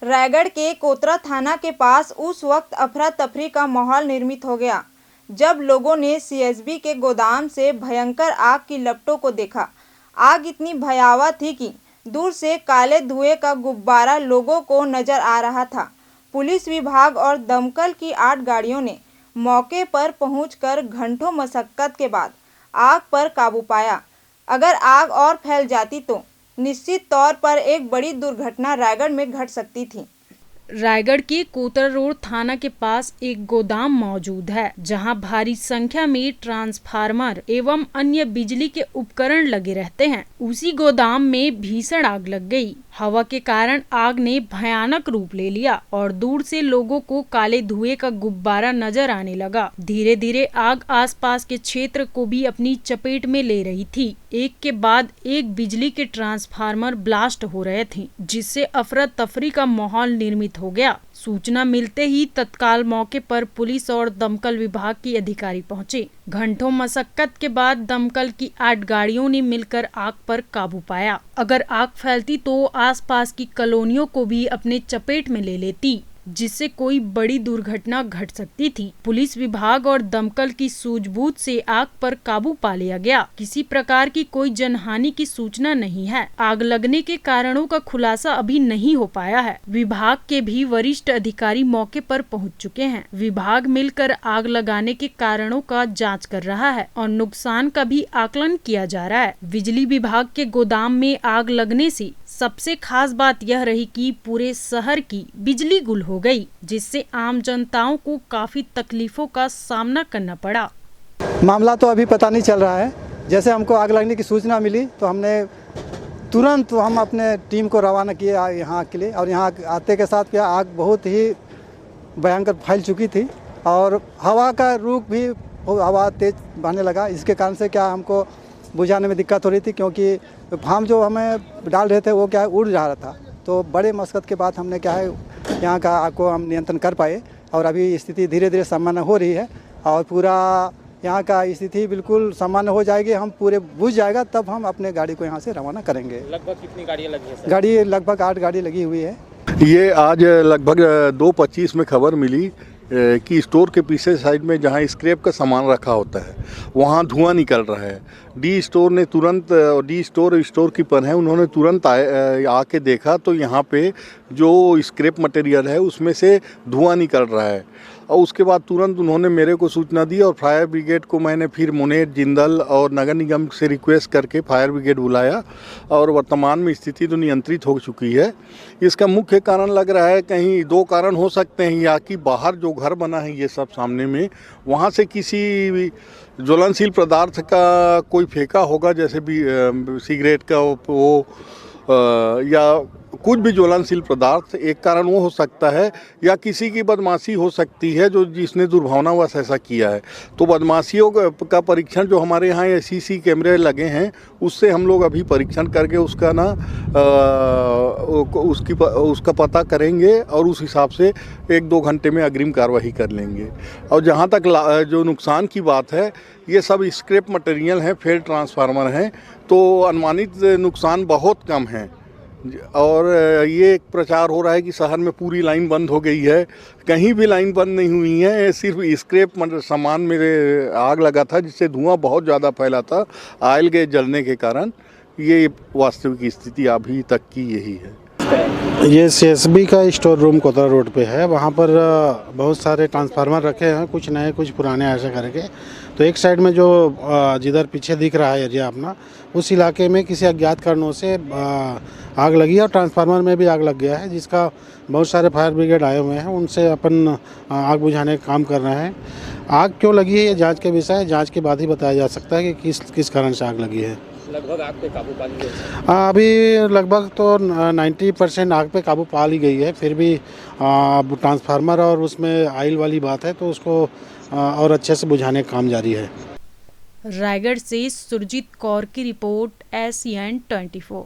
रायगढ़ के कोतरा थाना के पास उस वक्त अफरा तफरी का माहौल निर्मित हो गया जब लोगों ने सीएसबी के गोदाम से भयंकर आग की लपटों को देखा। आग इतनी भयावह थी कि दूर से काले धुएं का गुब्बारा लोगों को नजर आ रहा था। पुलिस विभाग और दमकल की 8 गाड़ियों ने मौके पर पहुंचकर घंटों मशक्कत के बाद आग पर काबू पाया। अगर आग और फैल जाती तो निश्चित तौर पर एक बड़ी दुर्घटना रायगढ़ में घट सकती थी। रायगढ़ के कोतरा रोड थाना के पास एक गोदाम मौजूद है जहां भारी संख्या में ट्रांसफार्मर एवं अन्य बिजली के उपकरण लगे रहते हैं। उसी गोदाम में भीषण आग लग गई। हवा के कारण आग ने भयानक रूप ले लिया और दूर से लोगों को काले धुएं का गुब्बारा नजर आने लगा। धीरे धीरे आग आसपास के क्षेत्र को भी अपनी चपेट में ले रही थी। एक के बाद एक बिजली के ट्रांसफार्मर ब्लास्ट हो रहे थे, जिससे अफरा तफरी का माहौल निर्मित हो गया। सूचना मिलते ही तत्काल मौके पर पुलिस और दमकल विभाग के अधिकारी पहुंचे। घंटों मशक्कत के बाद दमकल की 8 गाड़ियों ने मिलकर आग पर काबू पाया। अगर आग फैलती तो आसपास की कॉलोनियों को भी अपने चपेट में ले लेती, जिससे कोई बड़ी दुर्घटना घट सकती थी। पुलिस विभाग और दमकल की सूझबूझ से आग पर काबू पा लिया गया। किसी प्रकार की कोई जनहानि की सूचना नहीं है। आग लगने के कारणों का खुलासा अभी नहीं हो पाया है। विभाग के भी वरिष्ठ अधिकारी मौके पर पहुंच चुके हैं। विभाग मिलकर आग लगाने के कारणों का जांच कर रहा है और नुकसान का भी आकलन किया जा रहा है। बिजली विभाग के गोदाम में आग लगने से सबसे खास बात यह रही कि पूरे शहर की बिजली गुल हो गई, जिससे आम जनताओं को काफी तकलीफों का सामना करना पड़ा। मामला तो अभी पता नहीं चल रहा है। जैसे हमको आग लगने की सूचना मिली तो हमने तुरंत हम अपने टीम को रवाना किया यहाँ के लिए, और यहाँ आते के साथ क्या आग बहुत ही भयंकर फैल चुकी थी और हवा का रुख भी हवा तेज बहने लगा। इसके कारण से क्या हमको बुझाने में दिक्कत हो रही थी, क्योंकि फार्म जो हमें डाल रहे थे वो क्या है उड़ जा रहा था। तो बड़े मशक्कत के बाद हमने क्या है यहाँ का आग को हम नियंत्रण कर पाए और अभी स्थिति धीरे धीरे सामान्य हो रही है और पूरा यहाँ का स्थिति बिल्कुल सामान्य हो जाएगी। हम पूरे बुझ जाएगा तब हम अपने गाड़ी को यहाँ से रवाना करेंगे। लगभग कितनी गाड़ियाँ लगी हैं? गाड़ी लगभग 8 गाड़ी लगी हुई है। ये आज लगभग 2:25 में खबर मिली कि स्टोर के पीछे साइड में जहाँ स्क्रैप का सामान रखा होता है वहाँ धुआं निकल रहा है। डी स्टोर ने तुरंत, डी स्टोर कीपर हैं, उन्होंने तुरंत आके देखा तो यहाँ पे जो स्क्रैप मटेरियल है उसमें से धुआं निकल रहा है और उसके बाद तुरंत उन्होंने मेरे को सूचना दी और फायर ब्रिगेड को मैंने फिर मुनेर, जिंदल और नगर निगम से रिक्वेस्ट करके फायर ब्रिगेड बुलाया और वर्तमान में स्थिति तो नियंत्रित हो चुकी है। इसका मुख्य कारण लग रहा है, कहीं 2 कारण हो सकते हैं, या कि बाहर जो घर बना है ये सब सामने में, वहाँ से किसी ज्वलनशील पदार्थ का कोई फेंका होगा, जैसे भी सिगरेट का वो या कुछ भी ज्वलनशील पदार्थ, एक कारण वो हो सकता है, या किसी की बदमाशी हो सकती है जो जिसने दुर्भावनावश ऐसा किया है। तो बदमाशियों का परीक्षण जो हमारे यहाँ सीसी कैमरे लगे हैं उससे हम लोग अभी परीक्षण करके उसका उसका पता करेंगे और उस हिसाब से 1-2 घंटे में अग्रिम कार्रवाई कर लेंगे। और जहाँ तक जो नुकसान की बात है, ये सब स्क्रैप मटेरियल हैं, फेल ट्रांसफार्मर हैं, तो अनुमानित नुकसान बहुत कम है। और ये एक प्रचार हो रहा है कि शहर में पूरी लाइन बंद हो गई है। कहीं भी लाइन बंद नहीं हुई है, सिर्फ स्क्रैप सामान में आग लगा था जिससे धुआं बहुत ज़्यादा फैला था ऑयल गैस जलने के कारण। ये वास्तविक स्थिति अभी तक की यही है। ये सीएसबी का स्टोर रूम कोतरा रोड पे है। वहाँ पर बहुत सारे ट्रांसफार्मर रखे हैं, कुछ नए कुछ पुराने ऐसे करके। तो एक साइड में जो जिधर पीछे दिख रहा है एरिया अपना, उस इलाके में किसी अज्ञात कारणों से आग लगी है और ट्रांसफार्मर में भी आग लग गया है, जिसका बहुत सारे फायर ब्रिगेड आए हुए हैं, उनसे अपन आग बुझाने का काम कर रहे हैं। आग क्यों लगी है ये जांच के विषय है, जांच के बाद ही बताया जा सकता है कि किस कारण से आग लगी है। लगभग आग पे काबू पा ली गई? अभी लगभग तो 90% आग पे काबू पा ली गई है। फिर भी ट्रांसफार्मर और उसमें ऑयल वाली बात है, तो उसको और अच्छे से बुझाने का काम जारी है। रायगढ़ से सुरजीत कौर की रिपोर्ट, ACN 24।